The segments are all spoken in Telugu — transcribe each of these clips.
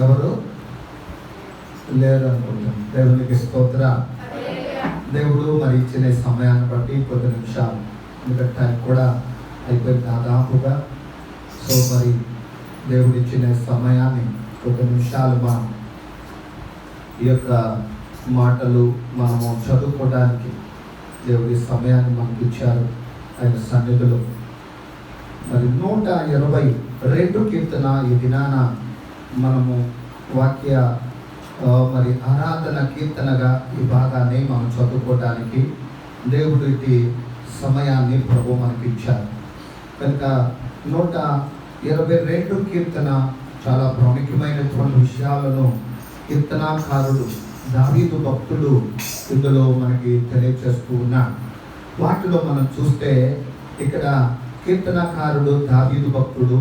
ఎవరు లేరు అనుకుంటాం. దేవునికి స్తోత్ర. దేవుడు మరి ఇచ్చిన సమయాన్ని బట్టి కొద్ది నిమిషాలు, ఎందుకంటే టైం కూడా అయిపోయింది దాదాపుగా. సో మరి దేవుడు ఇచ్చిన సమయాన్ని కొద్ది నిమిషాలు మనం ఈ యొక్క మాటలు మనము చదువుకోవడానికి దేవుడి సమయాన్ని మనకి ఇచ్చారు ఆయన సన్నిధిలో. మరి 122 కీర్తన ఈ దినాన మనము వాక్య మరి ఆరాధన కీర్తనగా ఈ భాగాన్ని మనం చదువుకోవడానికి దేవుడు ఇటు సమయాన్ని ప్రభు మనకి ఇచ్చారు కనుక 122 కీర్తన చాలా ప్రాముఖ్యమైనటువంటి విషయాలను కీర్తనాకారుడు దావీదు భక్తుడు ఇందులో మనకి తెలియజేస్తూ ఉన్నాడు. వాటిలో మనం చూస్తే ఇక్కడ కీర్తనకారుడు దావీదు భక్తుడు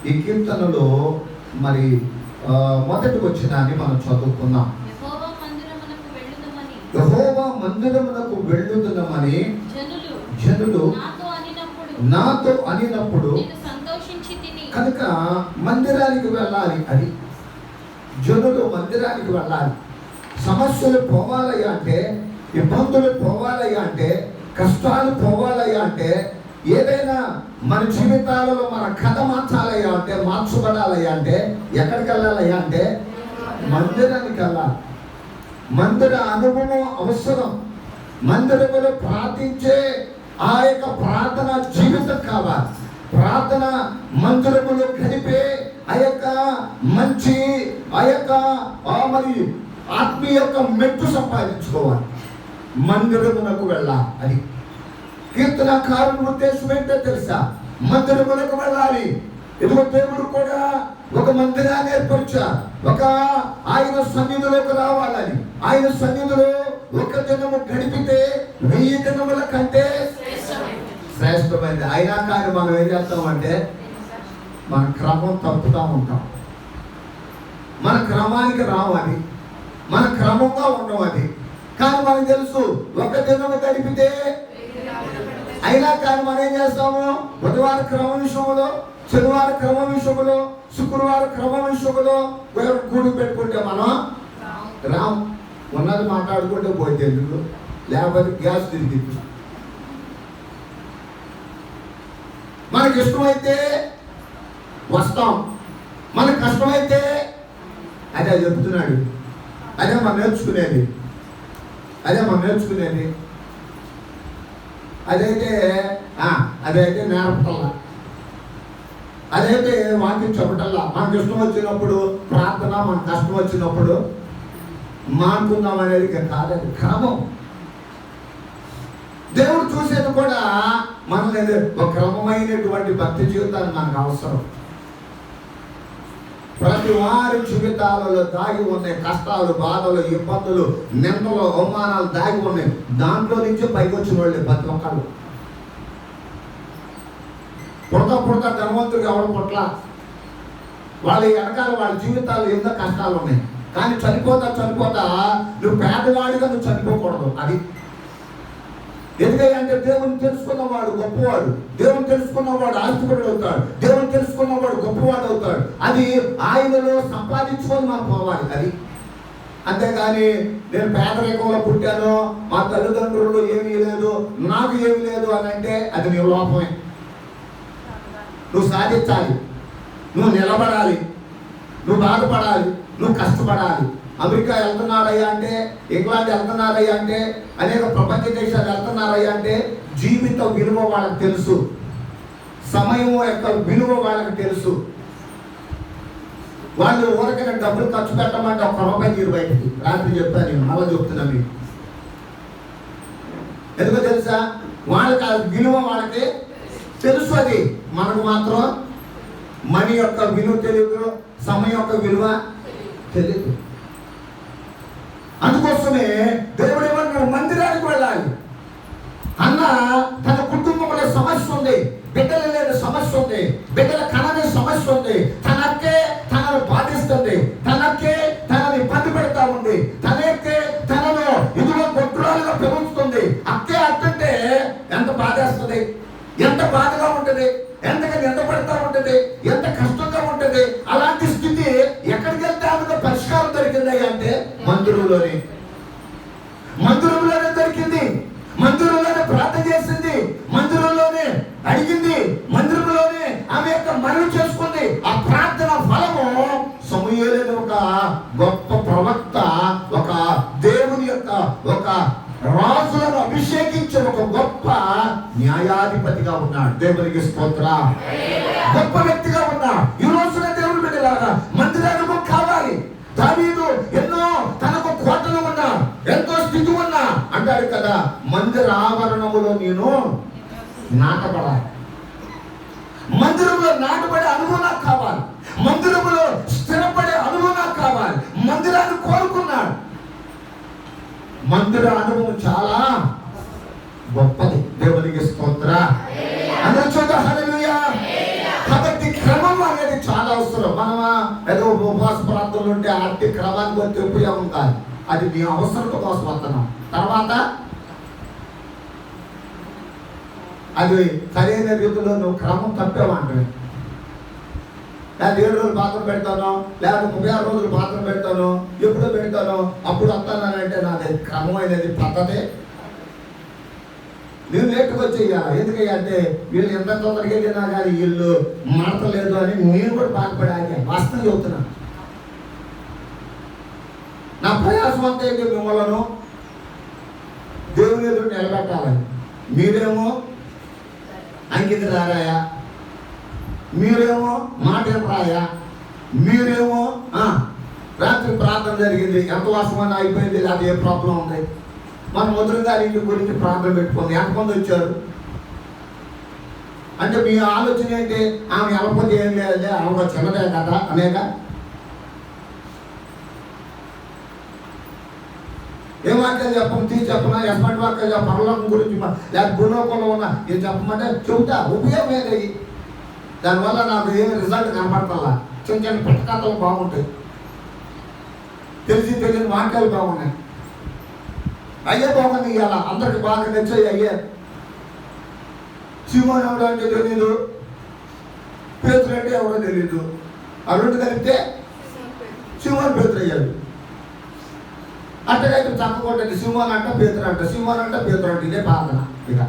ఈ కీర్తనలో మరి మొదటి వచనాన్ని మనం చదువుకున్నాం. యెహోవా మందిరమునకు వెళ్ళుదునమని జనులు నాతో అనినప్పుడు కనుక మందిరానికి వెళ్ళాలి. అది జనులు మందిరానికి వెళ్ళాలి. సమస్యలు పోవాలయ్యా అంటే, ఇబ్బందులు పోవాలయ్యా అంటే, కష్టాలు పోవాలయ్యా అంటే, ఏదైనా మన జీవితాలలో మన కథ మార్చాలయ్యా అంటే, మార్చబడాలయ్యా అంటే ఎక్కడికి వెళ్ళాలయ్యా అంటే మందిరానికి వెళ్ళాలి. మందిర అనుభవం అవసరం. మందిరములో ప్రార్థించే ఆ యొక్క ప్రార్థన జీవితం కావాలి. ప్రార్థన మందిరములో గడిపే ఆ యొక్క మంచి ఆ యొక్క మరి ఆత్మీయ యొక్క మెట్టు సంపాదించుకోవాలి. మందిరమునకు వెళ్ళాలి. అది కీర్తనకారుని ఉద్దేశం ఏంటో తెలుసా? మందిరములకు వెళ్ళాలి. ఇదిగో దేవుడు కూడా ఒక మందిరాన్ని ఏర్పరిచారు. ఒక ఆయన సన్నిధిలోకి రావాలని. ఆయన సన్నిధిలో ఒక దినము గడిపితే 1000 దినముల కంటే శ్రేష్టమైనది. అయినా కానీ మనం ఏం చేస్తామంటే మన క్రమం తప్పుతూ ఉంటాం. మన క్రమానికి రావాలి, మన క్రమంగా ఉండవాలి. కానీ మనకు తెలుసు ఒక దినము గడిపితే, అయినా కానీ మనం ఏం చేస్తాము? బుధవారం క్రమం విషయంలో, శనివారం క్రమం విషయంలో, శుక్రవారం క్రమం విషయంలో కూడి పెట్టుకుంటే మనం రాము. ఉన్నది మాట్లాడుకుంటే పోతే ఎందుకు, లేకపోతే గ్యాస్ తిరిగి మనకి ఇష్టమైతే వస్తాం, మనకు కష్టమైతే అదే చెప్తున్నాడు. అదే మనం నేర్చుకునేది. అదైతే నేర్పటల్లా, అదైతే వాక్యం చెప్పటల్లా. మనకు ఇష్టం వచ్చినప్పుడు ప్రార్థన, మన కష్టం వచ్చినప్పుడు మానుకుందాం అనేది కాలేదు. క్రమం దేవుడు చూసేది కూడా మన ఒక క్రమమైనటువంటి భక్తి జీవితాన్ని మనకు అవసరం. ప్రతి వారి జీవితాలలో దాగి ఉన్నాయి కష్టాలు, బాధలు, ఇబ్బందులు, నిందలు, అవమానాలు దాగి ఉన్నాయి. దాంట్లో నుంచే పైకి వచ్చిన వాళ్ళే ప్రతి ఒక్కళ్ళు. పుడతా ధనవంతుడికి ఎవరు పుట్ల, వాళ్ళ వెనకాల వాళ్ళ జీవితాలు ఎన్నో కష్టాలు ఉన్నాయి. కానీ చనిపోతా నువ్వు పేదవాడిగా నువ్వు చనిపోకూడదు. అది ఎందుకంటే దేవుని తెలుసుకున్నవాడు గొప్పవాడు, దేవుని తెలుసుకున్నవాడు ఆస్తిపరుడు అవుతాడు, దేవుని తెలుసుకున్నవాడు గొప్పవాడు అవుతాడు. అది ఆయనలో సంపాదించుకొని మనం పోవాలి. అది అంతేగాని నేను పేదరికంలో పుట్టాను, మా తల్లిదండ్రులు ఏమీ లేదు, నాకు ఏమీ లేదు అని అంటే అది నీ లోపమే. నువ్వు సాధించాలి, నువ్వు నిలబడాలి, నువ్వు బాధపడాలి, నువ్వు కష్టపడాలి. అమెరికా వెళ్తున్నారయ్యా అంటే, ఇంగ్లాండ్ వెళ్తున్నారయ్యా అంటే, అనేక ప్రపంచ దేశాలు వెళ్తున్నారయ్యా అంటే జీవిత విలువ వాళ్ళకి తెలుసు, సమయం యొక్క విలువ వాళ్ళకి తెలుసు. వాళ్ళు ఊరకైనా డబ్బులు ఖర్చు పెట్టమంటే ఒక్క రూపాయి తీరు బయటకి. రాత్రి చెప్తాను, నేను మళ్ళీ చెప్తున్నా మీకు. ఎందుకో తెలుసా? వాళ్ళకి ఆ విలువ వాళ్ళకి తెలుసు. అది మనకు మాత్రం మనీ యొక్క విలువ తెలియదు, సమయం యొక్క విలువ తెలియదు. అందుకోసమే దేవుడు ఏమన్నాడు? మందిరానికి వెళ్ళాలి. అన్న తన కుటుంబంలో సమస్య ఉంది, బిడ్డలు లేని సమస్య ఉంది, బిడ్డల కనని సమస్య ఉంది, తనకే తనను బాధిస్తుంది, తనకే తనని ఇబ్బంది పెడతా ఉంది, తనకే తనను ఇదిగో గొడ్రాలుగా పెరుగుతుంది. అక్కే అత్తంటే ఎంత బాధేస్తుంది, ఎంత బాధగా ఉంటుంది, ఎంతగా నిందపడతా ఉంటుంది, ఎంత కష్టంగా ఉంటుంది. అలాంటి స్థితి ఎక్కడికి వెళ్తే మందిరంలోనే దొరికింది, మందిరంలోనే ప్రార్థన చేసింది, మందిరంలోనే అడిగింది, మందిరంలోనే ఆమె యొక్క మనవి చేసుకుంది. ఆ ప్రార్థన ఫలము సమూయేలు ఒక గొప్ప ప్రవక్త, ఒక దేవుని యొక్క ఒక రాజులను అభిషేకించిన ఒక గొప్ప న్యాయాధిపతిగా ఉన్నాడు. దేవునికి స్తోత్రం. గొప్ప వ్యక్తిగా ఉన్నాడు. ఈ రోజున దేవుని బిడ్డలారా మందిరానికి కావాలి. దావీదు ఎన్నో తనకు కోటలు ఉన్నా, ఎంతో స్థితి ఉన్నా అంటాడు కదా, మందిర ఆవరణములో నేను నాటపడాలి. మందిరంలో నాటపడే అనుభవం నాకు కావాలి. మందిరంలో స్థిరపడే అనుభవం నాకు కావాలి. మందిరాన్ని కోరుకున్నాడు. మందిర అనుభవం చాలా గొప్పది. దేవునికి స్తోత్రం. అందరూ చూద్దాం. హల్లెలూయా. కాబట్టి క్రమం అనేది చాలా అవసరం. మనమా ఏదో ఉపవాస ప్రాంతంలో ఉంటే ఆర్టి క్రమానికి వచ్చి ఉపయోగం కాదు. అది మీ అవసరం కోసం వస్తున్నాం. తర్వాత అది సరైన రీతిలో నువ్వు క్రమం తప్పేవంటే, లేదా 7 రోజులు పాత్ర పెడతాను, లేదా 36 రోజులు పాత్ర పెడతాను, ఎప్పుడో పెడతాను, అప్పుడు వస్తానంటే నాది క్రమమైనది పద్ధతే. నువ్వు లేటుకు వచ్చేయాలి. ఎందుకంటే వీళ్ళు ఎంత తొందరగా వెళ్ళినా కానీ వీళ్ళు మారతలేదు అని నేను కూడా బాధపడాలి. వాస్తవం చెబుతున్నాను. నా ప్రయాసం అంతా ఏంటి, మిమ్మల్ని దేవుని ఎదురు నిలబెట్టాలని. మీరేమో అంకిత రారాయా, మీరేమో మాట రాయా, మీరేమో రాత్రి ప్రార్థన జరిగింది, ఎంత వాసమని అయిపోయింది, అది ఏ ప్రాబ్లం ఉంది, మన ముద్ర గారి ఇంటి గురించి ప్రార్థన పెట్టుకుంది, ఎంతమంది వచ్చారు అంటే మీ ఆలోచన ఏంటి? ఆమె వెళ్ళకపోతే ఏం లేదు, ఆమె చిన్నదే కదా అనేక. ఏ వాక్యాలు చెప్పం, చెప్పనా, ఎస్మంటి వాక్యాలు చెప్ప, పరలోకం గురించి లేదా భూలోకంలో ఉన్న ఏం చెప్పమంటే చెబుతా. ఉపయోగం ఏది? దానివల్ల నాకు ఏమి రిజల్ట్ కనపడతల్లా. చిన్న చిన్న పుస్తకాలు బాగుంటాయి, తెలియని వాక్యాలు బాగున్నాయి. అయ్యే బాగుంది. ఇవాళ అందరికి బాగా నచ్చాయి. అయ్యే సీమోన్ ఎవడో అంటే తెలీదు, పేతురు అంటే ఎవరో తెలీదు. ఆ రెండు కలిపితే సీమోన్ పేతురు అయ్యాడు. అట్టగైతే చక్కకుంటుంది. సింహన్ అంట పేతురు అంట, సింహన్ అంట పేతురు అంట. ఇదే ప్రార్థన. ఇక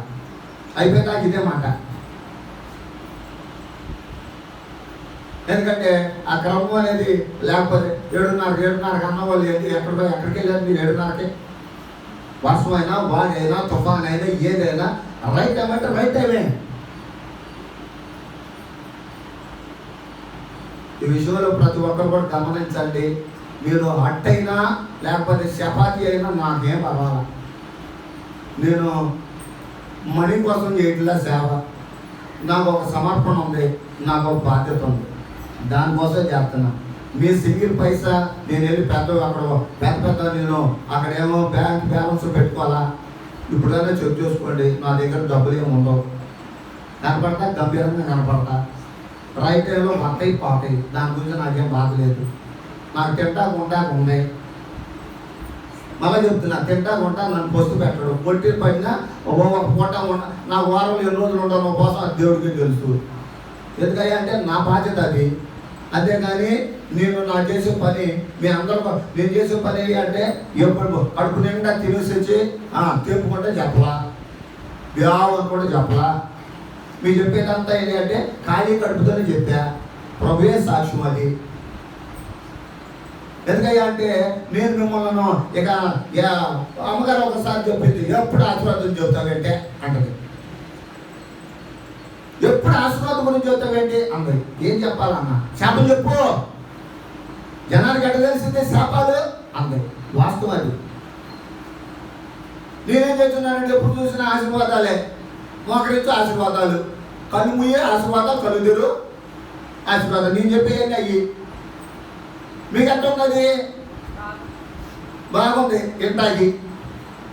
అయిపోయినా ఇదే మాట. ఎందుకంటే ఆ క్రమం అనేది లేకపోతే 7:30 అన్న వాళ్ళు ఏంటి, ఎక్కడికి వెళ్ళారు మీరు? 7:30కి వర్షం అయినా, వాడి అయినా, తుఫాన్ అయినా, ఏదైనా రైట్ టైం అంటే రైట్ టైమే. ఈ విషయంలో ప్రతి ఒక్కరు కూడా గమనించండి. మీరు అట్టయినా లేకపోతే చపాతీ అయినా నాకేం పర్వాలా. నేను మనీ కోసం చేయట్లా సేవ. నాకు ఒక సమర్పణ ఉంది, నాకు ఒక బాధ్యత ఉంది, దానికోసం చేస్తున్నా. మీ సింగిల్ పైసా నేను వెళ్ళి పెద్ద నేను అక్కడేమో బ్యాంక్ బ్యాలెన్స్ పెట్టుకోవాలా? ఇప్పుడైనా చెక్ చేసుకోండి, నా దగ్గర డబ్బులు ఏమి ఉండవు. కనపడతా, గంభీరంగా కనపడతా. రైట్ టైంలో పట్టయి పాతాయి. దాని గురించి నాకేం బాధ లేదు. నాకు తింటాకు ఉంటాకు ఉంది. మళ్ళీ చెప్తున్నా, తింటాకు ఉంటా నన్ను పొస్తు పెట్టడం. పొట్టి పడినా ఒక పూట నా వారంలో ఎన్ని రోజులు ఉండడం కోసం అది దేవుడికి తెలుసు. ఎందుకయ్యా అంటే నా బాధ్యత అది. అంతేగాని నేను నా చేసే పని మీ అందరూ నేను చేసే పని అంటే ఎప్పుడు కడుపు నిండా తినేసి తెప్పుకుంటే చెప్పలా, వ్యావం కూడా చెప్పలా. మీరు చెప్పేదంతా ఏంటి అంటే ఖాళీ కడుపుతోనే చెప్పా. ప్రభువే సాక్ష్యం అది. ఎందుకయ్యా అంటే నేను మిమ్మల్ని ఇక అమ్మగారు ఒకసారి చెప్పింది, ఎప్పుడు ఆశీర్వాదం చెబుతావేంటే అంటది. ఎప్పుడు ఆశీర్వాదం గురించి చెబుతావేంటి అందరి. ఏం చెప్పాలన్నా? శాపం చెప్పు. జనానికి ఎట్ట తెలిసిందే శాపాలు అందరి. వాస్తవం అది. నేనేం చెప్తున్నానంటే ఎప్పుడు చూసిన ఆశీర్వాదాలే. మోకరించి ఆశీర్వాదాలు, కళ్ళు ముయ్యే ఆశీర్వాదాలు, కళ్ళు తెరు ఆశీర్వాదాలు. నేను చెప్పేయండి అయ్యి. మీకు ఎంత ఉన్నది? బాగుంది. ఇంటాకి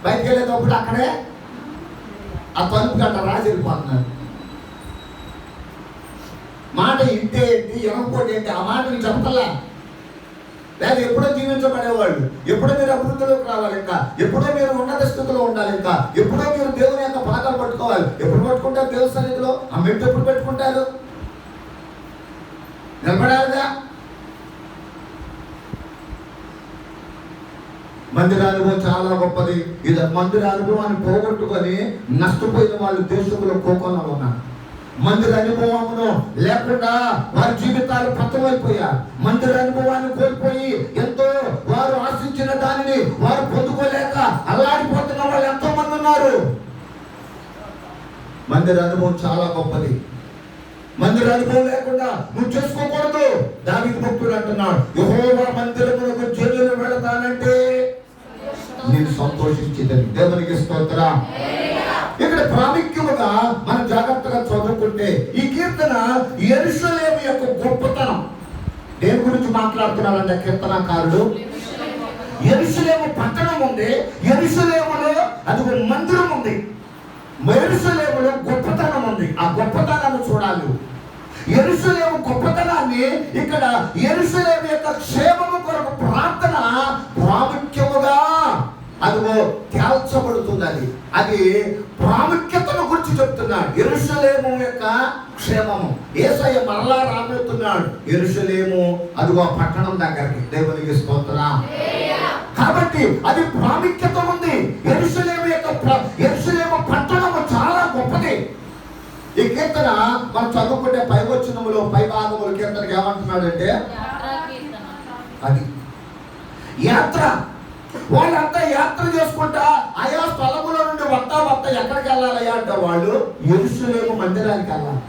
బయటికి వెళ్ళేటప్పుడు అక్కడే ఆ తలుపు గంట రాసి వెళ్ళిపోతున్నారు. మాట ఇంటే ఏంటి, ఎనకపోతే ఏంటి, ఆ మాట నేను చెప్పతలా. లేదా ఎప్పుడో జీవించబడేవాళ్ళు, ఎప్పుడో మీరు అభివృద్ధిలోకి రావాలి, ఇంకా ఎప్పుడో మీరు ఉన్నత స్థితిలో ఉండాలి, ఇంకా ఎప్పుడో మీరు దేవుని యొక్క పాదాలు పట్టుకోవాలి. ఎప్పుడు పట్టుకుంటారు దేవుని సన్నిధిలో? ఆ మెట్టు ఎప్పుడు పెట్టుకుంటారు? నిలబడాలిగా. మందిర అనుభవం చాలా గొప్పది. ఇది మందిర అనుభవాన్ని పోగొట్టుకొని నష్టపోయిన వాళ్ళు దేశంలో కోకొల్లో ఉన్నారు. మందిర అనుభవమును లేకుండా వారి జీవితాలు పతమైపోయారు. మందిర అనుభవాన్ని కోల్పోయి ఎంతో వారు ఆశించిన దానిని వారు పొందుకోలేక అల్లాడిపోతున్న వాళ్ళు ఎంతో మంది ఉన్నారు. మందిర అనుభవం చాలా గొప్పది. మందిర అనుభవం లేకుండా నువ్వు చేసుకోకూడదు. దావీదు భక్తుడు అంటున్నాడు, యెహోవా మందిరమునకు జనులు వెళతానంటే నేను సంతోషించేదని. దేవునికి స్తోత్రం. ఇక్కడ ప్రాముఖ్యముగా మనం జాగ్రత్తగా చదువుకుంటే ఈ కీర్తన యెరూషలేము యొక్క గొప్పతనం దేని గురించి మాట్లాడుతున్నారంటే కీర్తనకారుడు యెరూషలేము పట్టణం ఉంది, యెరూషలేములో అది ఒక మందిరం ఉంది, యెరూషలేములో గొప్పతనం ఉంది. ఆ గొప్పతనాన్ని చూడాలి. యెరూషలేము గొప్పతనాన్ని ఇక్కడ యెరూషలేము యొక్క క్షేమము కొరకు ప్రార్థన ప్రాముఖ్యముగా అదిగో తేల్చబడుతుంది. అది ప్రాముఖ్యతను గురించి చెప్తున్నాడు. యెరూషలేము యొక్క క్షేమము యేసయ్య మరలా రాబోతున్నాడు. యెరూషలేము అదిగో పట్టణం దగ్గరికి. దేవునికి స్తోత్రం. కాబట్టి అది ప్రాముఖ్యత ఉంది. యెరూషలేము పట్టణము చాలా గొప్పది. ఈ కీర్తన మనం చదువుకుంటే పై వచనములో పై భాగములు కీర్తనకి ఏమంటున్నాడంటే అది యాత్ర. వాళ్ళంతా యాత్ర చేసుకుంటా ఆయా స్థలముల నుండి వస్తా ఎక్కడికి వెళ్ళాలయ్యా అంటే వాళ్ళు యెరూషలేము మందిరానికి వెళ్ళాలి.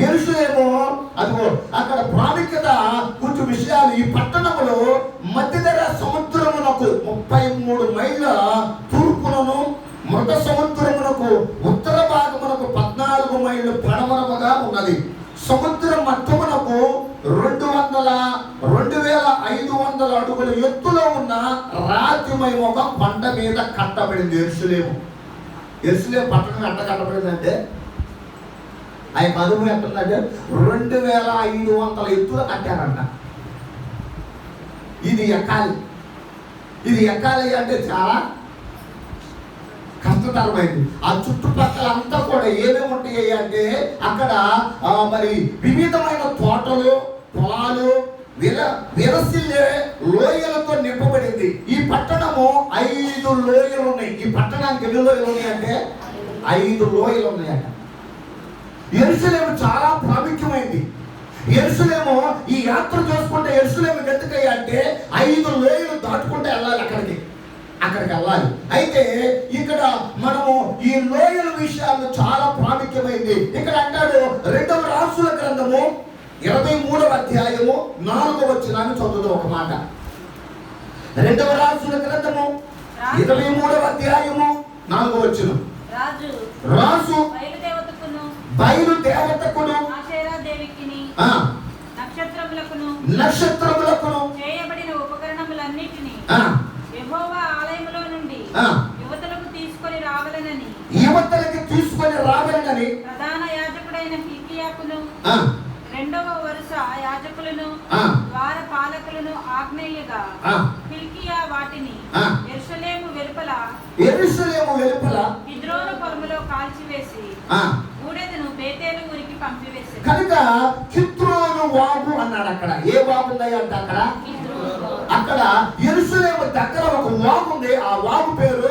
యెరూషలేము అదిగో అక్కడ ప్రాముఖ్యత కొంచెం విషయాలు. ఈ పట్టణములో మధ్యధర సముద్రమునకు 33 మైళ్ళ తూర్పునను మృత సముద్రమునకు ఉత్తర భాగమునకు 14 మైళ్ళు పడమరముగా ఉన్నది. సముద్రం మధ్యమునకు 2500 అడుగుల ఎత్తులో ఉన్న రాతిమయ ఒక కొండ మీద కట్టబడింది యెరూషలేము. యెరూషలేము పట్టణం ఎట్ట కట్టబడింది అంటే ఆ యొక్క అనుభవం ఎట్టుందంటే 2500 ఎత్తులో కట్టారంట. ఇది ఎక్కాలి అంటే చాలా కష్టతరమైంది. ఆ చుట్టుపక్కల అంతా కూడా ఏమేమి ఉంటాయి అంటే అక్కడ మరి వివిధమైన తోటలు, పొలాలు, విరసిల్లే లోయలతో నింపబడింది. ఈ పట్టణము 5 లోయలు ఉన్నాయి. ఈ పట్టణానికి ఎన్ని లోయలు ఉన్నాయి అంటే 5 లోయలు ఉన్నాయట. యెరూషలేము చాలా ప్రాముఖ్యమైంది. యెరూషలేము ఈ యాత్ర చేసుకుంటే యెరూషలేము ఎందుకయ్యా అంటే 5 లోయలు దాటుకుంటే వెళ్ళాలి, అక్కడికి వెళ్ళాలి. అయితే ఇక్కడ మనము ఈ లోయల విషయాలు చాలా ప్రాముఖ్యమైంది. ఇక్కడ అంటాడు 2వ రాజుల గ్రంథము 23వ అధ్యాయము 4వ వచనాన్ని చదువుదాం ఒక మాట. 2వ రాజుల గ్రంథము 23వ అధ్యాయము 4వ వచనం. రాజు బయలుదేవతకును నక్షత్రములకును చేయబడిన ఉపకరణములన్నిటిని యెహోవా ఆలయములో నుండి యువతలకు తీసుకొని రావాలని ప్రధాన యాజకుడైన హిల్కీయాకును రెండవ వరుస యాజకులను ద్వారపాలకులను ఆజ్ఞేయగా హిల్కీయా వాటిని యెరూషలేము వెలుపల కిద్రోను పొలములో కాల్చివేసి బూడిదను బేతేలు ఊరికి పంపివేసి. కనుక కిద్రోను వాగు అన్నాడు. అక్కడ ఏ వాగు ఉంది అంటే అక్కడ యెరూషలేము దగ్గర ఒక వాగు ఉంది. ఆ వాగు పేరు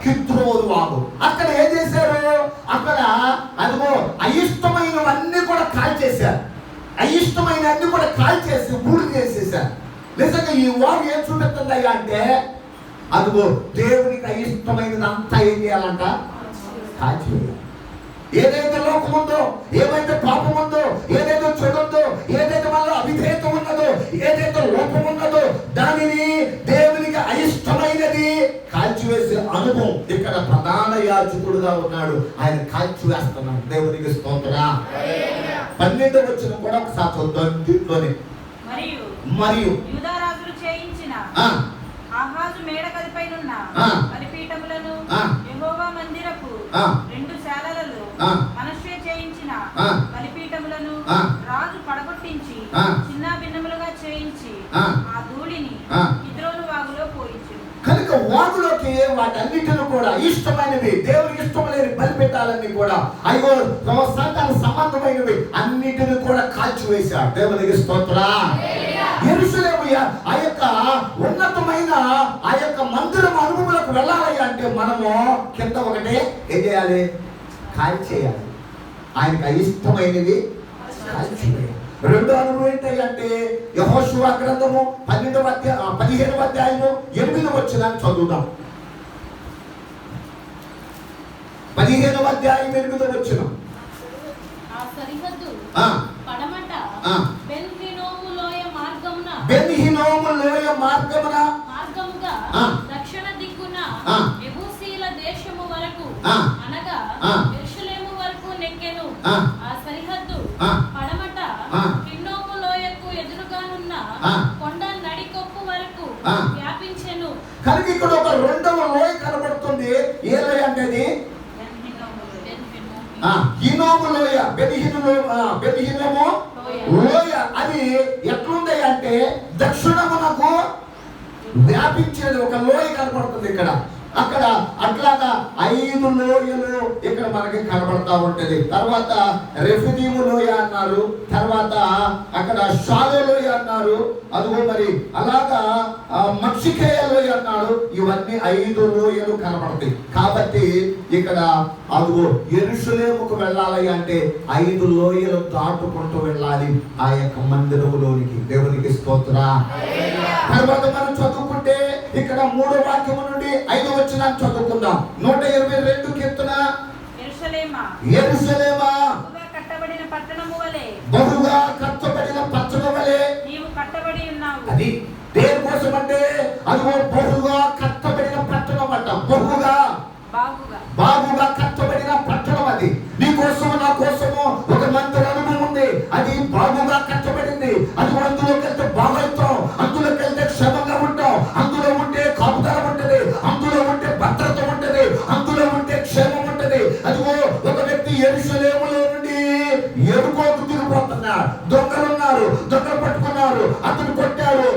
కిద్రోను వాగు. అక్కడ ఏం చేశారు? అక్కడ అదిగో అయిష్టమైనవన్నీ కూడా కాల్చేశారు. అయిష్టమైనవన్నీ కూడా కాల్చేసి బూడిద చేసేసారు. నిజంగా ఈ వాగు ఏం చూపిస్తుందయ్యా అంటే అదిగో దేవునికి అయిష్టమైనది అంతా ఏం చేయాలంట? కాల్చివేయాలి. ఏదైతే లోకం ఉందో, ఏదైతే పాపం ఉందో, ఏదైతే చెడు ఉందో, ఏదైతే వల్ల అవిధేయత ఉన్నదో, ఏదైతే లోపం ఉన్నదో దానిని దేవునికి అయిష్టమైనది కాల్చివేసే అనుభవం ఇక్కడ ప్రధాన యాజకుడుగా ఉన్నాడు. ఆయన కాల్చివేస్తున్నాడు. దేవునికి స్తోత్రం. 12వ వచనం కూడా ఒకసారి చూద్దాం. దీంట్లోనే మరియు యూదారాజులు చేయించిన ఆహాజు మేడగదిపైనున్న బలిపీఠములను యెహోవా మందిరపు 2 శాలలలో మనష్షే చేయించిన బలిపీఠములను రాజు పడగొట్టించి చిన్న భిన్నములుగా చేయించి ఆ ధూళిని కిద్రోను వాగులో పోయించెను. కనుక వాగులోకి వాటన్నిటిని కూడా ఇష్టమైనవి, దేవునికి ఇష్టమైన బలిపీఠాలన్నీ కూడా అయ్యో సంతాన సంబంధమైనవి అన్నిటిని కూడా కాల్చివేశాడు. దేవునికి స్తోత్రం. యెరూషలేము ఆ యొక్క ఉన్నతమైన ఆ యొక్క మందిరం అనుభవంలోకి వెళ్ళాలి అంటే మనము కింద ఒకటే ఏం చేయాలి? కాల్ చేయాలి. ఆయనకు అయిష్టమైనవి కాల్ చేయాలి. రెండో అనుభవం ఏంటంటే యెహోషువ గ్రంథము 15వ అధ్యాయము 8వ వచనాన్ని చదువుదాం. 15వ అధ్యాయం 8వ వచనం. ఆ సరిహద్దు పడమట బెన్ హిన్నోము లోయ మార్గమున మార్గముగా దక్షిణ దిక్కున యెబూసీల దేశము వరకు అనగా యెరూషలేము వరకు నెక్కెను. ఆ సరిహద్దు పడమట హిన్నోము లోయకు ఎదురుగానున్న కొండ నడికొప్పు వరకు వ్యాపించెను. కనుక ఇక్కడ ఒక రెండవ లోయ కనబడుతుంది. ఏ లోయ అంటే హిన్నోము లోయ, బెన్హిన్నోము లోయ. అది ఎట్లుంది అంటే దక్షిణమునకు వ్యాపించేది ఒక లోయ కనబడుతుంది ఇక్కడ. అక్కడ అట్లాగా 5 లోయలు ఇక్కడ మనకి కనబడతా ఉంటది. తర్వాత రెఫిదీము లోయ అన్నారు, తర్వాత అక్కడ షాలో లోయ అన్నారు, అదిగో మరి అలాగా మక్షికేయ లోయ అన్నారు. ఇవన్నీ 5 లోయలు కనబడతాయి. కాబట్టి ఇక్కడ అదిగో యెరూషలేముకు వెళ్ళాలి అంటే 5 లోయలు దాటుకుంటూ వెళ్ళాలి ఆ యొక్క మందిరములోనికి. దేవునికి స్తోత్రం. తర్వాత మనం చదువుకుంటే ఇక్కడ 3వ వాక్యము నుండి 5వ వచనాన్ని చదువుకుందాం. 122 కీర్తన. యెరూషలేమా కట్టబడిన పట్టణము వలె, బహుగా కట్టబడిన పట్టణము వలె నీవు కట్టబడి ఉన్నావు. అది దేని కోసం అంటే అదిగో బహుగా కట్టబడిన పట్టణం అంట. బహుగా బాగుగా కట్టబడిన పట్టణం అది. నీ కోసము నా కోసము ఒక మందిర అనుభవం ఉంది. అది బాగుగా కట్టబడింది. అది అందులోకి వెళ్తే బాగవుతాం, అందులోకి వెళ్తే క్షేమంగా ఉంటాం, అందులో ఉంటే కాపుదల ఉంటది, అందులో ఉంటే భద్రత ఉంటది, అందులో ఉంటే క్షేమం ఉంటది. అదిగో ఒక వ్యక్తి యెరూషలేములో నుండి ఎరుకోకు తిరిగిపోతున్నాడు. దొంగలున్నారు, దొంగలు పట్టుకున్నారు, అతను కొట్టారు,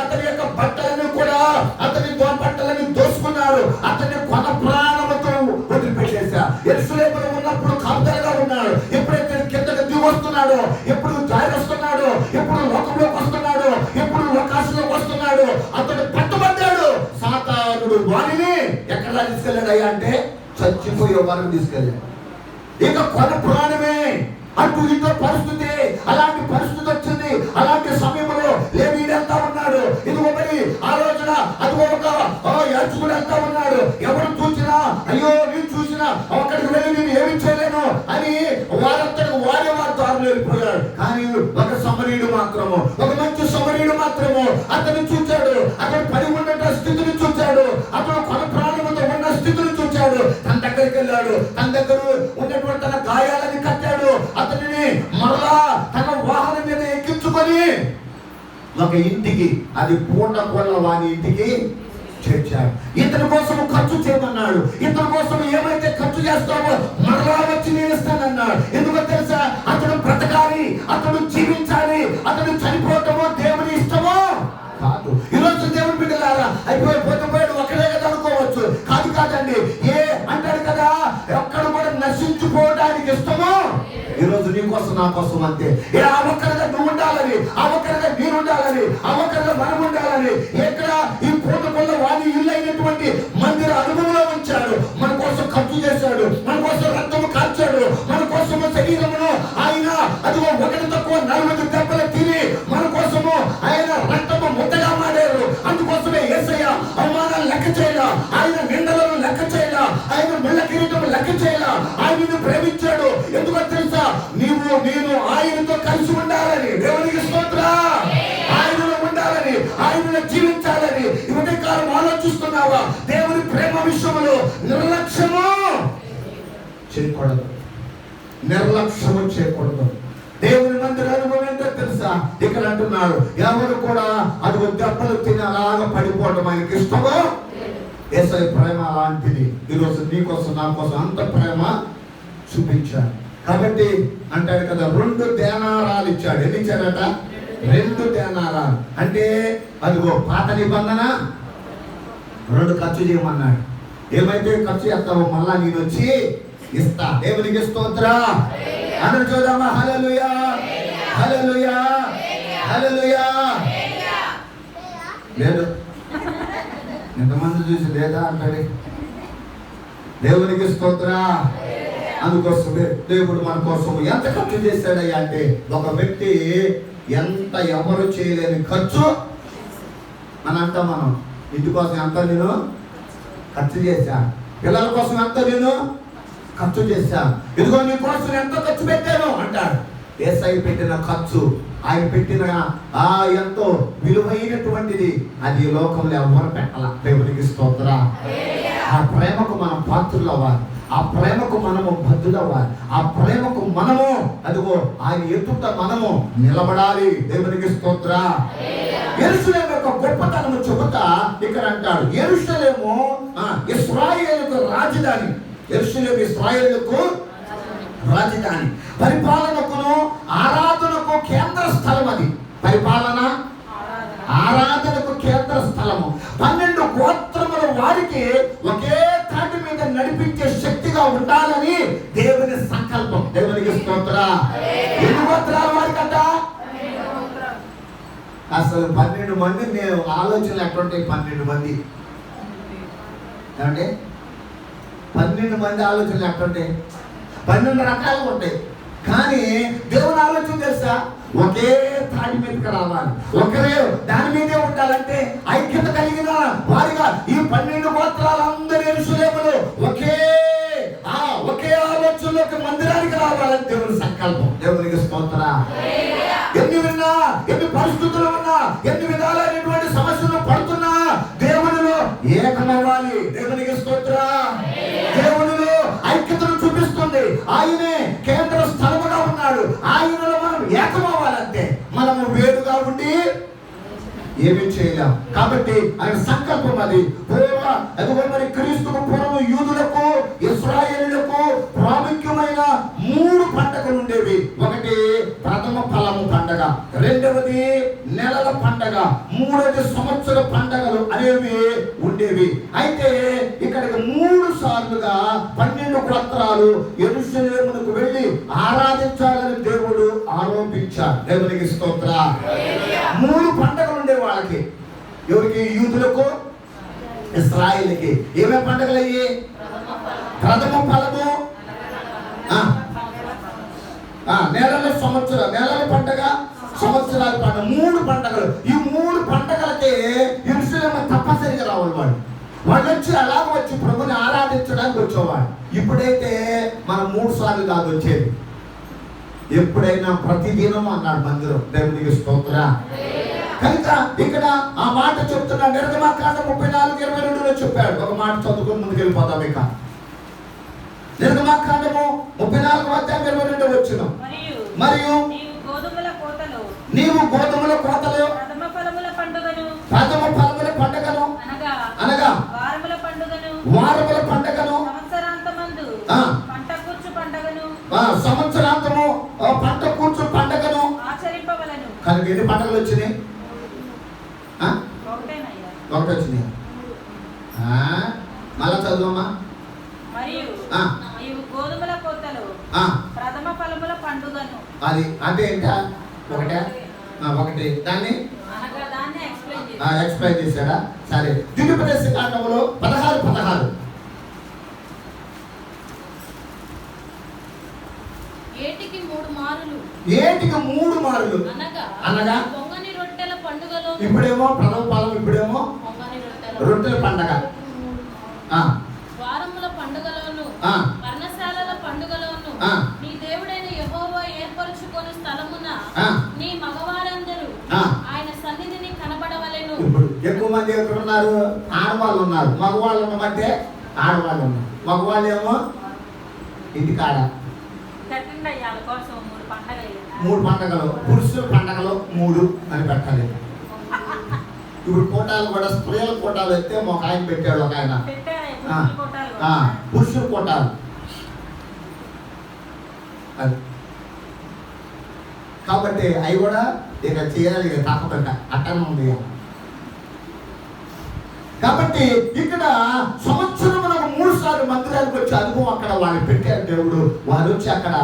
అతని యొక్క బట్టలను కూడా అతని బట్టలని దోసుకున్నారు, అతని కొన ప్రాణముతో వదిలిపెట్టేశా. యెరూషలేములో ఉన్నప్పుడు కాపుదలగా ఉన్నాడు. ఎప్పుడైతే కిందకి దిగి వస్తున్నాడో, ఎప్పుడు జారి వస్తున్నాడో, ఎప్పుడు లోకంలోకి వస్తున్నాడో, ఎప్పుడు లోకాశంలోకి వస్తున్నాడో అతడు పట్టుబడ్డాడు. సాతానుడు వాణిని ఎక్కడ తీసుకెళ్ళాడయ్యా అంటే చచ్చిపోయే వరకు తీసుకెళ్ళాడు. ఇక కొన ప్రాణమే అటు ఇటు పరిస్థితి, అలాంటి పరిస్థితి వచ్చింది. అలాంటి సమయంలో లేవీయుడు వెళ్తా ఉన్నాడు. ఇదిగో మరి ఆ రోజున అదిగో ఒక యాజకుడు వెళ్తా ఉన్నాడు. ఎవరు చూసినా అయ్యో నేను చూసినా అక్కడికి వెళ్ళి నేను ఏమి చేయలేను అని వారంతటి వారి దారులు వెళ్ళిపోయాడు. కానీ ఒక సమరీయుడు మాత్రము, ఒక మంచి సమరీయుడు మాత్రము అతను చూచాడు. అతను పడి ఉన్న స్థితిని చూచాడు, అతను కొన ప్రాణముతో ఉన్న స్థితిని చూచాడు. తన దగ్గరికి వెళ్ళాడు, తన దగ్గర ఉన్నటువంటి తన గాయాలని కట్టాడు. అతనిని మరలా తన వాహనం మీద ఎక్కించుకొని ఒక ఇంటికి, అది పూర్ణ కొల్ల వాని ఇంటికి చేర్చాడు. ఇతని కోసం ఖర్చు చేయమన్నాడు. ఇతని కోసం ఏమైతే ఖర్చు చేస్తామో మరలా వచ్చి నేను ఇస్తానన్నాడు. ఎందుకో తెలుసా? అతను బ్రతకాలి, అతను జీవించాలి. అతను చనిపోవటమో దేవుని ఇష్టమో కాదు. ఈరోజు దేవుని బిడ్డలారా అయిపోయాడు ఒకడే కదా అనుకోవచ్చు. కాదండి. అంటాడు కదా, ఎక్కడ కూడా నశించుకోవడానికి ఇష్టమో ఈరోజు నీ కోసం నా కోసం అంతే. ఆ ఒక్కరిగా నువ్వు ఉండాలని, ఆ ఒక్కరిగా నేను ఉండాలని, ఆ ఒక్కరిగా మనం ఉండాలని ఎక్కడ ఈ పూటకొల్ల వాణి ఇల్లు అయినటువంటి మందిర అనుభవంలో ఉంచాడు. మన కోసం ఖర్చు చేశాడు, మన కోసం రక్తము కార్చాడు, మన కోసం శరీరమును ఆయన అదిగో ఒకటి తక్కువ 40 దెబ్బలు తిని మన కోసము ఆయన రక్తము ముద్దగా మాడారు. అందుకోసమే యేసయ్య అవమానాలు లెక్క చేయలా, ఆయన నిందలను లెక్క చేయలా, ఆయన ముళ్ళ కిరీటం లెక్క చేయలా. ఆయనను ప్రేమించాడు. ఎందుకో తెలుసా? నీవు నేను ఆయనతో కలిసి ఉండాలని. దేవునికి స్తోత్రం. ఆయనలో ఉండాలని, ఆయనలో జీవించాలని ఇవన్నీ కాలం ఆలోచిస్తున్నావా? దేవుని ప్రేమ విషయంలో నిర్లక్ష్యము చేయకూడదు, నిర్లక్ష్యము చేయకూడదు. దేవుని మందిర అనుభవం ఏంటో తెలుసా? ఇక్కడ అంటున్నాడు, ఎవరు కూడా అది దెబ్బలు తిని అలాగా పడిపోవడం ఆయనకి ఇష్టమో. యేసయ్య ప్రేమ అలాంటిది. ఈరోజు నీ కోసం నా కోసం అంత ప్రేమ చూపించాడు. కాబట్టి అంటాడు కదా, 2 దేనారాలు ఇచ్చాడు. ఎన్ని ఇచ్చాడట? 2 దేనారాలు. అంటే అదిగో పాత నిబంధన 2 ఖర్చు చేయమన్నాడు. ఏమైతే ఖర్చు చేస్తావో మళ్ళా నేను వచ్చి ఇస్తా. దేవునికి స్తోత్రం. అందరూ చూద్దామా? హల్లెలూయా, హల్లెలూయా, హల్లెలూయా. లేదు, ఎంతమంది చూసి లేదా అంటాడు. దేవునికి స్తోత్రా. అందుకోసమే దేవుడు మన కోసం ఎంత ఖర్చు చేశాడయ్యా అంటే, ఒక వ్యక్తి ఎంత ఎవరు చేయలేని ఖర్చు అని అంటాం మనం. ఇంటి కోసం ఎంత నేను ఖర్చు చేశా, పిల్లల కోసం ఎంత నేను ఖర్చు చేశా, ఇదిగో నీ కోసం ఎంత ఖర్చు పెట్టాను అంటాడు. యేసయ్య పెట్టిన ఖర్చు, ఆయన పెట్టిన ఎంతో విలువైనటువంటిది, అది ఈ లోకంలో ఎవరు పెట్టాల. దేవునికి స్తోత్రా. ఆ ప్రేమకు మనం పాత్రులు అవ్వాలి, ఆ ప్రేమకు మనము బద్దులవ్వాలి, ఆ ప్రేమకు మనము అదిగో ఆయన ఎదుట మనము నిలబడాలి. దేవునికి స్తోత్రా. యెరూషలేము యొక్క గొప్పతనము చెబుతా ఇక్కడ అంటాడు, యెరూషలేము ఇశ్రాయేలుకు రాజధాని. యెరూషలేము ఇశ్రాయేలుకు రాజధాని, పరిపాలనకును ఆరాధనకు కేంద్ర స్థలం. అది పరిపాలన ఆరాధనకు కేంద్ర స్థలము. 12 గోత్రముల వారికి ఒకే తాటి మీద నడిపించే శక్తిగా ఉండాలని దేవుని సంకల్పం. దేవునికి స్తోత్రా. ఎన్ని గోత్రాల వారికట? అసలు 12 మంది. నేను ఆలోచనలు ఎట్లుంటాయి? 12 మంది ఏమంటే 12 మంది ఆలోచనలు ఎట్లుంటాయి? 12 రకాలుగా ఉంటాయి. కానీ దేవుని ఆలోచన తెలుసా? ఒకే తాటి మీదకి రావాలి, ఒకరే దాని మీదే ఉండాలంటే ఐక్యత కలిగిన వారిగా ఈ 12 గోత్రాలందరూ యెరూషలేములో ఒకే ఆలోచనలోకి మందిరానికి రావాలని దేవుని సంకల్పం. దేవునికి స్తోత్రా. ఎన్ని విన్నా, ఎన్ని పరిస్థితులు ఉన్నా, ఎన్ని విధాలైనటువంటి సమస్యలు పడుతున్నా దేవునిలో ఏకమవ్వాలి. దేవునికి స్తోత్రా. దేవునిలో ఐక్యతను చూపిస్తుంది. ఆయనే కేంద్ర స్థలముగా ఉన్నాడు. ఆయనలో మనం ఏకమవ్వాలంటే మనము వేరుగా ఉండి ఏమీ చేయలేం. కాబట్టి ఆయన సంకల్పం అది. అదిగో మరి క్రీస్తుకు పూర్వం యూదులకు ఇశ్రాయేలులకు ప్రాముఖ్యమైన 3 పండుగలు ఉండేవి. ఒకటి ప్రథమ ఫలము పండగ, రెండవది నెలల పండగ, మూడవది సంవత్సర పండగలు అనేవి ఉండేవి. అయితే ఇక్కడికి 3 సార్లుగా 12 గోత్రాలు యెరూషలేమునకు వెళ్ళి ఆరాధించాలని దేవుడు ఆరోపించాడు. దేవునికి స్తోత్రా. 3 పండుగలు ఉండే వాళ్ళకి. ఎవరికి? యూదులకు, ఇశ్రాయేలుకి. ఏమేమి పండుగలు అయ్యి? ప్రథమ ఫలము, నెలల పండగ, సంవత్సరాల పండుగ. 3 పండుగలు. ఈ 3 పండుగలకి యెరూషలేము తప్పనిసరిగా రావాలి. వాళ్ళు వచ్చి అలాగ వచ్చి ప్రభుని ఆరాధించడానికి వచ్చేవాడు. ఇప్పుడైతే మనం 3 సార్లు కాదు వచ్చేది, ఎప్పుడైనా ప్రతిదినం అన్నాడు మందిరం. దేవునికి స్తోత్ర. కనుక ఇక్కడ ఆ మాట చెప్తున్నా. నిర్గమకాండం 34:22లో చెప్పాడు. ఒక మాట చదువుకొని ముందుకు వెళ్ళిపోతాం. ఇక నిర్గమకాండము 34:22 వచ్చిన మరియు నీవు గోధుమల కోతలు, ప్రథమ ఫలముల పండుగను అనగా వారముల పండుగను, సంవత్సరాంతము పంట కూర్చు పండుగను ఆచరింపవలెను. కనుక ఎన్ని పండుగలు వచ్చినాయి? ఒకటి వచ్చినాయి. మళ్ళా చదువమ్మా. అది అంటే ఏంటా? ఒకటి దాన్ని ఎక్స్ప్లెయిన్ చేశాడా? సరే. ద్వితీయోపదేశ కాండములో 16:16 ఏటికి 3 మారులు అనగా పొంగని రొట్టెల పండుగలో. ఇప్పుడేమో ప్రథమ ఫలం, ఇప్పుడేమో రొట్టెల పండుగ. వారముల పండుగలోను, పర్ణశాలల పండుగలోను నీ దేవుడైన యెహోవా ఏర్పరచుకొని స్థలమున నీ మగవారందరూ ఆయన సన్నిధిని కనబడవలెను. ఇప్పుడు ఎక్కువ మంది ఎక్కడ ఉన్నారు? ఆడవాళ్ళు ఉన్నారు. మగవాళ్ళు ఉన్నమంటే ఆడవాళ్ళు ఉన్నారు. మగవాళ్ళు ఏమో ఇంటికాడ. 3 పండుగలు, పురుషుల పండుగలు 3 అని పెట్టాలి. ఇప్పుడు కోటాలు కూడా స్త్రీల కోటాలు అయితే ఒక ఆయన పెట్టాడు. ఒక ఆయన పురుషుల కోటాలు. అది కాబట్టి అవి కూడా ఇక చేయాలి, ఇక తప్పకుండా అట్టనే ఉంది. కాబట్టి ఇక్కడ సంవత్సరం 3 సార్లు మందిరానికి వచ్చి అదిగో అక్కడ వాళ్ళు పెట్టారు దేవుడు. వారు వచ్చి అక్కడ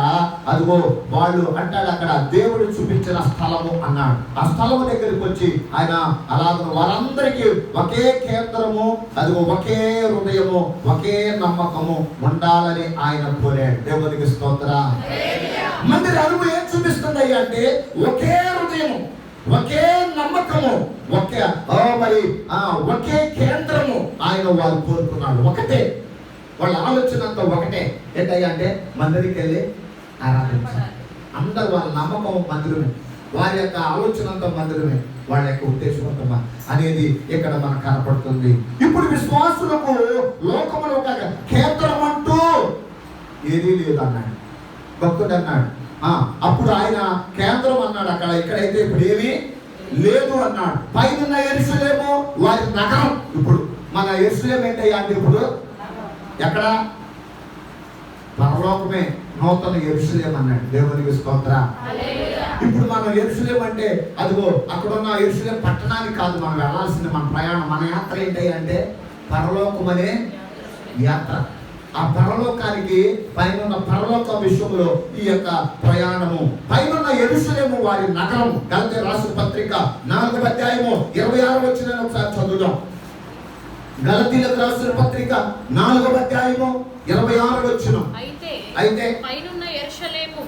అదిగో వాళ్ళు అంటాడు అక్కడ దేవుడు చూపించిన స్థలము అన్నాడు. ఆ స్థలము దగ్గరికి వచ్చి ఆయన అలాగ వారందరికీ ఒకే కేంద్రము, అదిగో ఒకే హృదయము, ఒకే నమ్మకము ఉండాలని ఆయన కోరాడు. దేవునికి స్తోత్రం. మందిరం ఏం చూపిస్తుంది అంటే ఒకే హృదయము, ఒకే నమ్మకము, ఒకే కేంద్రము ఆయన వారు కోరుకున్నాడు. ఒకటే వాళ్ళ ఆలోచన అంతా ఒకటే. ఏంటయ్యా అంటే మందిరికి వెళ్ళి ఆరాధించాలి. అందరు వాళ్ళ నమ్మకం మందిరమే, వారి యొక్క ఆలోచన అంతా మందిరమే, వాళ్ళ యొక్క ఉద్దేశం అంతా అనేది ఇక్కడ మనకు కనపడుతుంది. ఇప్పుడు విశ్వాసులకు లోకములో ఒక కేంద్రం అంటూ ఏదీ లేదు అన్నాడు భక్తుడు అన్నాడు. అప్పుడు ఆయన కేంద్రం అన్నాడు అక్కడ, ఇక్కడైతే ఇప్పుడు ఏమీ లేదు అన్నాడు. పైన యెరూషలేము వారి నగరం. ఇప్పుడు మన యెరూషలేము ఏంటయ్యా అంటే ఇప్పుడు ఎక్కడ? పరలోకమే నూతన యెరూషలేము అన్నాడు. దేవునికి స్తోత్రం. ఇప్పుడు మనం యెరూషలేము అంటే అదిగో అక్కడున్న యెరూషలేము పట్టణానికి కాదు మనం వెళ్ళాల్సింది. మన ప్రయాణం, మన యాత్ర ఏంటయ్యా అంటే పరలోకం అనే యాత్ర. ఆ పరలోకానికి పైన పరలోక విషయంలో ఈ యొక్క ప్రయాణము. పైన యెరూషలేము వారి నగరం. గలతీయులకు రాసిన పత్రిక 4వ అధ్యాయము 26వ వచనం ఒకసారి చదువుదాం. గలతీయులకు రాసిన పత్రిక 4వ అధ్యాయము 26వ వచనం. అయితే పైనున్న యెరూషలేము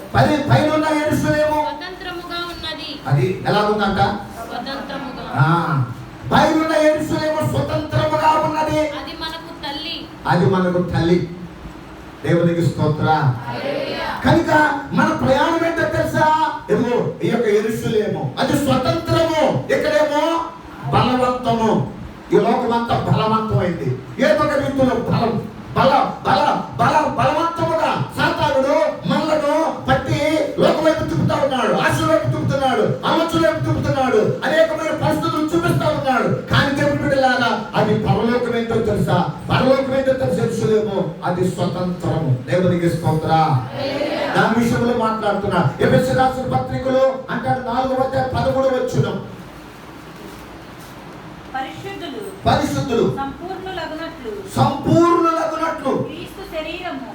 స్వతంత్రముగా ఉన్నది. అది ఎలా ఉందంట? స్వతంత్రముగా. పైనున్న యెరూషలేము స్వతంత్రముగా ఉన్నది. అది మనకు తల్లి. దేవునికి స్తోత్రం. కనుక మన ప్రయాణం ఏంటో తెలుసా? ఏమో ఈ యొక్క యెరూషలేము అది స్వతంత్రము, ఇక్కడేమో బలవంతము. ఈ లోకమంతా బలవంతమైంది. ఏదో ఒక రీతిలో బలవంతముగా సాతానుడు మనలను పట్టి లోకం వైపు తిప్పుతా ఉన్నాడు, ఆశ వైపు తిప్పుతున్నాడు, ఆలోచన వైపు తిప్పుతున్నాడు, అనేకమైన పరిస్థితులు చూపిస్తా ఉన్నాడు. కానీ దేవుడిలాగా అది పరలోకం ఏంటో తెలుసా? పరలోకం ఏంటో తెలుసులేమో అది స్వతంత్రము. దేవునికి స్తోత్రం. దాని విషయంలో మాట్లాడుతున్నా. ఎఫెసీయులకు రాసిన పత్రికలో అంటాడు 4వ అధ్యాయం 13వ వచనం. పరిశుద్ధులు సంపూర్ణులగునట్లు క్రీస్తు శరీరము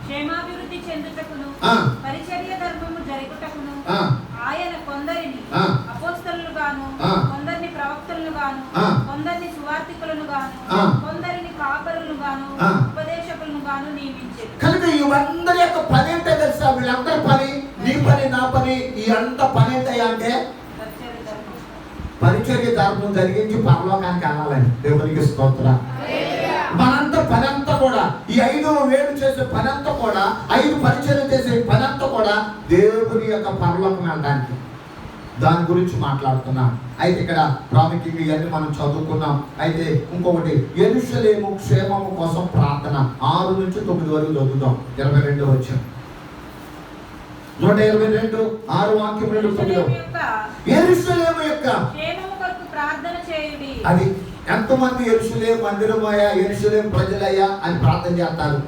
క్షేమాభివృద్ధి చెందుటకును పరిచర్య ధర్మము జరుగుటకును ఆయన కొందరిని అపోస్తలులు గాను, కొందరిని ప్రవక్తలను గాను, కొందరిని సువార్తికులను గాను, కొందరిని కాపరులను గాను, ఉపదేశకులను గాను నియమించారు. కనుక ఇవందరి యొక్క పని ఏంటో తెలుసా? వీళ్ళందరి పని, నీ పని, నా పని, ఈ అంత పని ఏంటయ్యా అంటే పరిచర్య ధర్మం జరిగించి పరలోకానికి వెళ్ళాలని. దేవునికి స్తోత్రం. మనంతా పని అంతా కూడా, ఈ 5 వేలు చేసే పని అంతా కూడా, 5 పరిచర్య చేసే పని అంతా కూడా దేవుని యొక్క పరలోకం వెళ్ళడానికి. దాని గురించి మాట్లాడుతున్నాం. అయితే ఇక్కడ ప్రాముఖ్యంగా ఇవన్నీ మనం చదువుకున్నాం. అయితే ఇంకొకటి యెరూషలేము క్షేమము కోసం ప్రార్థన 6 నుంచి 9 వరకు చదువుదాం. 22 వచ్చాం. 122 6 వాక్యం 2 యెరూషలేము యొక్క క్షేమము కొరకు ప్రార్థన చేయుడి. అది ఎంతమంది యెరూషలేము మందిరమయ్యా, యెరూషలేము ప్రజలయ్యా అని ప్రార్థన చేస్తారు?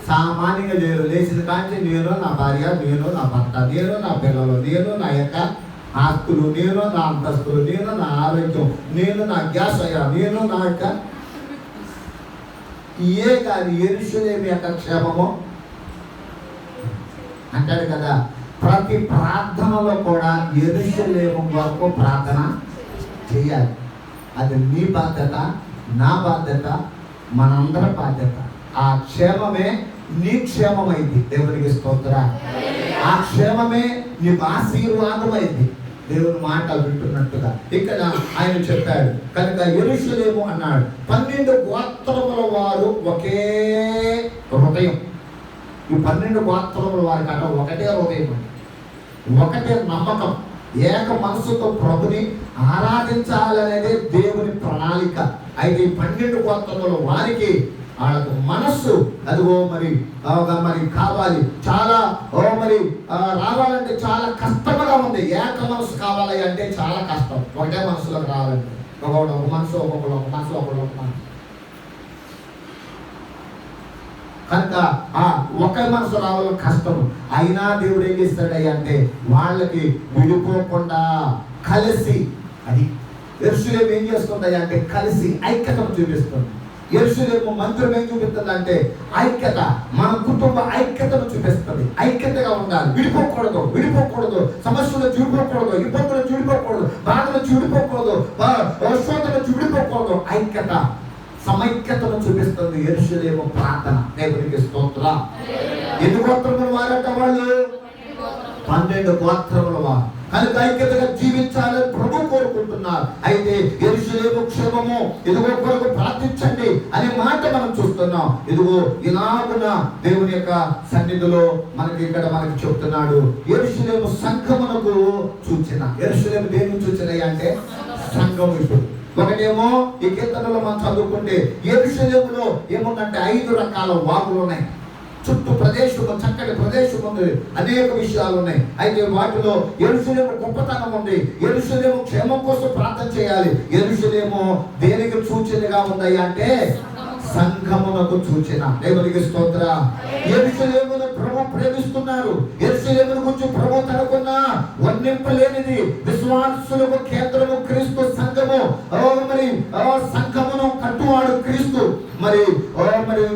సామాన్యంగా చేయరు. లేచిన కాంచి నేను, నా భార్య, నేను, నా భర్త, నేను, నా పిల్లలు, నేను, నా యొక్క ఆస్తులు, నేను, నా అంతస్తులు, నేను, నా ఆరోగ్యం, నేను, నా గ్యాస్ అయ్యా, నేను, నా యొక్క ఏ కాదు యెరూషలేము యొక్క క్షేమము అంటాడు కదా. ప్రతి ప్రార్థనలో కూడా యెరూషలేము వరకు ప్రార్థన చేయాలి. అది నీ బాధ్యత, నా బాధ్యత, మనందరి బాధ్యత. ఆ క్షేమమే నీ క్షేమమైంది. దేవునికి స్తోత్రం. ఆ క్షేమమే నీకు ఆశీర్వాదమైంది. దేవుని మాటలు వింటున్నట్టుగా ఇక్కడ ఆయన చెప్పాడు. కనుక యెరూషలేము అన్నాడు. 12 గోత్రముల వారు ఒకే హృదయం. ఈ 12 గోత్రముల వారికి అట ఒకటే హృదయం, ఒకటే నమ్మకం, ఏక మనసుతో ప్రభుని ఆరాధించాలనేదే దేవుని ప్రణాళిక. అయితే ఈ 12 గోత్రముల వారికి వాళ్ళకు మనస్సు అదిగో మరి కావాలి. చాలా రావాలంటే చాలా కష్టంగా ఉంది. ఏక మనసు కావాలి అంటే చాలా కష్టం. ఒకటే మనసులోకి రావాలంటే ఒకడు ఒక మనసు, ఒక్కొక్కడు ఒక మనసు, ఒకడు ఒక మనసు. కనుక ఆ ఒక మనసు రావాలని కష్టం. అయినా దేవుడు ఏం చేస్తాడయ్యా అంటే వాళ్ళకి విడిపోకుండా కలిసి, అది యెరూషలేము ఏం చేస్తుందయ్యా అంటే కలిసి ఐక్యతను చూపిస్తుంది. యెరూషలేము మందిరం ఏం చూపిస్తుంది అంటే ఐక్యత. మన కుటుంబ ఐక్యతను చూపిస్తుంది. ఐక్యతగా ఉండాలి, విడిపోకూడదు, సమస్యలు చూడిపోకూడదు, ఇబ్బందులు చూడిపోకూడదు, బాధలు చూడిపోకూడదు, శోధనలు చూడిపోకూడదు. ఐక్యత, సమైక్యతను చూపిస్తుంది యెరూషలేము ప్రార్థన. దేవునికి స్తోత్రం. ఎన్ని గోత్రముల వారట వాళ్ళు? 12 గోత్రముల వారు. కనుక ఐక్యతగా జీవించాలని ప్రభు కోరుకుంటున్నారు. అయితే యెరూషలేము క్షేమము ఇదిగో కొరకు ప్రార్థించండి అనే మాట మనం చూస్తున్నాం. ఇదిగో ఇలాగున దేవుని యొక్క సన్నిధిలో మనకి ఇక్కడ మనకి చెప్తున్నాడు. యెరూషలేము సంఘమునకు సూచన. యెరూషలేము దేనికి సూచన అంటే సంఘము. ఇప్పుడు ఒకటేమో ఈ కీర్తనలో మనం చదువుకుంటే యెరూషలేములో ఏముందంటే 5 రకాల వాగులు ఉన్నాయి. చుట్టూ ప్రదేశము, చక్కటి ప్రదేశం ఉంది, అనేక విషయాలు ఉన్నాయి. అయితే వాటిలో యెరూషలేము గొప్పతనం ఉంది. యెరూషలేము క్షేమం కోసం ప్రార్థన చేయాలి. యెరూషలేము దేనికి సూచనగా ఉంది అంటే సంఘమునకు సూచన. దేవునికి స్తోత్రం. యెరూషలేమును ప్రభు ప్రేమిస్తున్నారు. యెరూషలేమును గురించి ప్రభు తనకున్న వర్ణింపలేనిది విశ్వాసులకు కేంద్రము క్రీస్తు సంఘము. మరి సంఘమును కట్టువాడు క్రీస్తు. మరి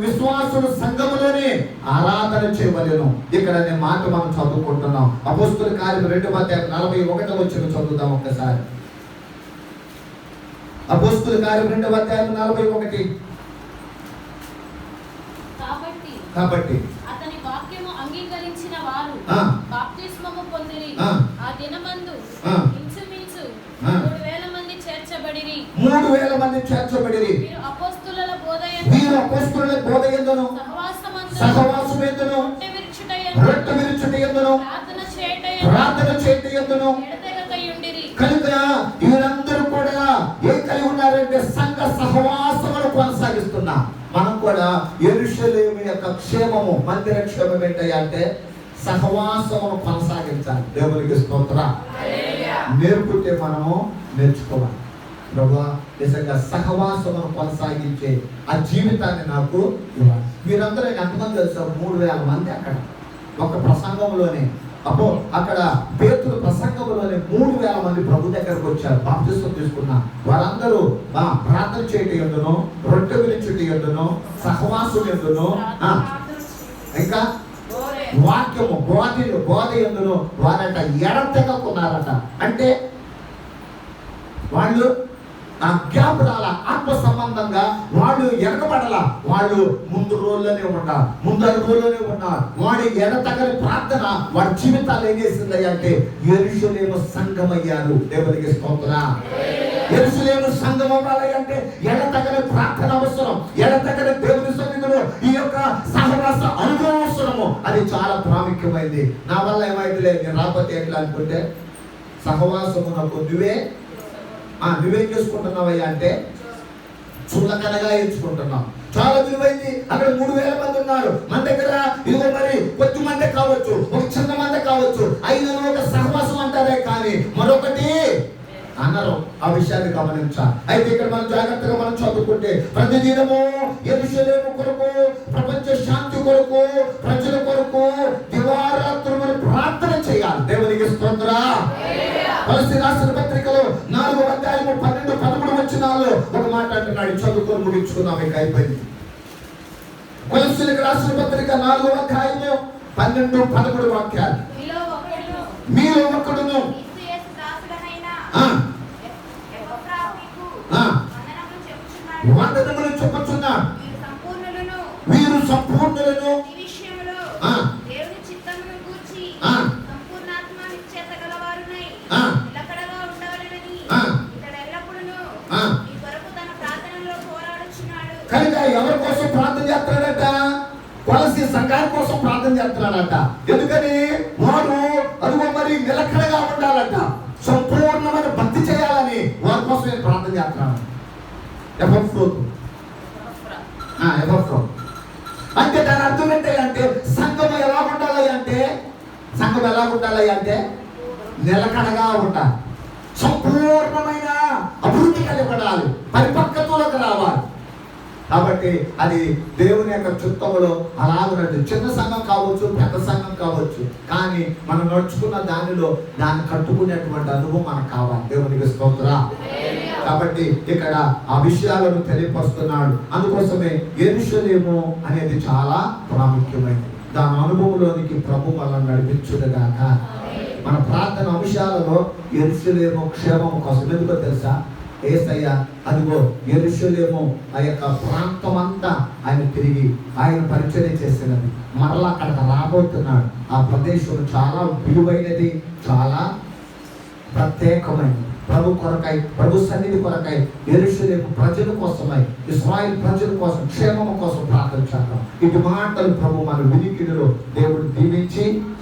విశ్వాసులు సంఘములోనే ఆరాధన చేయవలెను. ఇక్కడ అనే మాట మనం చదువుకుంటున్నాం. అపోస్తుల కార్యం 2:41 చదువుదాం ఒక్కసారి. అపోస్తుల కార్యం 2:41. కాబట్టి అతని వాక్యము అంగీకరించిన వారు బాప్తిస్మము పొందిరి. ఆ దినమందు ఇంచుమించు 3,000 మంది చేర్చబడిరి. 3,000 మంది చేర్చబడిరి. వీరు అపోస్తుల బోధయందును సహవాసమందును రొట్టె విరుచుటయందును ప్రార్థన చేయుటయందును ఎడతెగకయుండిరి. కనుక వీరందరూ కూడా ఏం కలిగి ఉన్నారంటే సంఘ సహవాసమును కొనసాగిస్తున్నారు. మనం కూడా యెరూషలేము యొక్క క్షేమము, మందిర క్షేమం ఏంటంటే సహవాసమును కొనసాగించాలి. దేవునికి స్తోత్రం. నేర్పుతే మనము నేర్చుకోవాలి. ప్రభువా నిజంగా సహవాసమును కొనసాగించే ఆ జీవితాన్ని నాకు ఇవ్వాలి. మీరందరూ ఎంతమంది తెలుసా? 3,000 మంది అక్కడ ఒక ప్రసంగంలోనే. అక్కడ పేతురు ప్రసంగంలోనే 3,000 మంది ప్రభు దగ్గరకు వచ్చారు, బాప్తిస్మం తీసుకున్నారు. వారందరూ ప్రార్థన చేయటం ఎందును, రొట్టె విరుచుట ఎందును, సహవాసం ఎందును, ఇంకా వాక్యము బోధ ఎందును వారట ఎడతెగకున్నారట. అంటే వాళ్ళు జ్ఞాపడాల ఆత్మ సంబంధంగా వాళ్ళు ఎడకబడాల. వాళ్ళు ముందు రోజుల్లోనే ఉన్నారు, ముందు అనుభవంలోనే ఉన్నారు. వాడి ఎడతగని ప్రార్థన వాడి జీవితాలు ఏం చేసింది అంటే యెరూషలేము సంఘమయ్యారు. దేవునికి స్తోత్రం. యెరూషలేము సంఘం అవ్వాలి అంటే ఎడతగని ప్రార్థన అవసరం. ఎడతగని దేవుని సన్నిధిలో ఈ యొక్క సహవాస అనుభవం అవసరము. అది చాలా ప్రాముఖ్యమైనది. నా వల్ల ఏమైతే నేను రాకపోతే ఎట్లా అనుకుంటే సహవాసమునకు నువ్వేం చేసుకుంటున్నావయ్యా అంటే చులకనగా ఎంచుకుంటున్నాం. చాలా విలువైంది. అక్కడ 3,000 మంది ఉన్నారు. మన దగ్గర ఇదిగో మరి కొద్ది మంది కావచ్చు, ఒక చిన్న మంది కావచ్చు, అయినా ఒక సహవాసం అంటారే కానీ మరొకటి అన్నారు. ఆ విషయాన్ని గమనించాలి. అయితే ఇక్కడ మనం జాగ్రత్తగా మనం చదువుకుంటే ప్రతిదినము యెరూషలేము కొరకు, ప్రపంచ శాంతి కొరకు, ప్రజల కొరకు దివారాత్రులు ప్రార్థన చేయాలి. దేవునికి స్తోత్రం. కొలస్సీ రాసిన పత్రికలో 4:12-13 ఒక మాట అంటున్నాడు. చదువుకొని ముగించుకుందాం, ఇక అయిపోయింది. కొలస్సీలకు రాసిన పత్రిక 4:12-13 వాక్యాలు. మీలో ఒకడును వందనములు చెప్పుచున్నాడు. వీరు సంపూర్ణులను కనుక ఎవరి కోసం ప్రార్థన చేస్తున్నాడట? కొలస్సీ సంఘాల కోసం ప్రార్థన చేస్తున్నాడట. ఎందుకని? వారు అదిగో మరి నిలకడగా ఉండాలట, సంపూర్ణమైన భక్తి చేయాలని వారి కోసం నేను ప్రార్థన చేస్తున్నాను. అంటే దాని అర్థం ఏంటంటే సంఘం ఎలా ఉండాలి అంటే నిలకడగా ఉండాలి, సంపూర్ణమైన అభివృద్ధి కలిపడాలి, పరిపక్వతలోకి రావాలి. కాబట్టి అది దేవుని యొక్క చిత్తములో అలాగనట్టు. చిన్న సంఘం కావచ్చు, పెద్ద సంఘం కావచ్చు, కానీ మనం నడుచుకున్న దానిలో దాన్ని కట్టుకునేటువంటి అనుభవం మనకు కావాలి. దేవునికి స్తోత్రం. కాబట్టి ఇక్కడ ఆ విషయాలను తెలియపరుస్తున్నాడు. అందుకోసమే యెరూషలేము అనేది చాలా ప్రాముఖ్యమైనది. దాని అనుభవంలోనికి ప్రభు మనల్ని నడిపించుగాక. మన ప్రార్థన అంశాలలో యెరూషలేము క్షేమం కోసం ఎందుకో తెలుసా? యేసయ్య అదిగో యెరూషలేము ఆ యొక్క ప్రాంతం అంతా ఆయన తిరిగి ఆయన పరిచయం చేసినది. మరలా అక్కడికి రాబోతున్నాడు. ఆ ప్రదేశం చాలా విలువైనది, చాలా ప్రత్యేకమైనది. ప్రభు కొరకై, ప్రభు సన్నిధి కొరకై, యెరూషలేము ప్రజల కోసమై, ఇశ్రాయేలు ప్రజల కోసం, క్షేమం కోసం ప్రార్థన చేద్దాం. ఇటు మాటలు ప్రభు మన వినికిడిలో దేవుడు దీవించి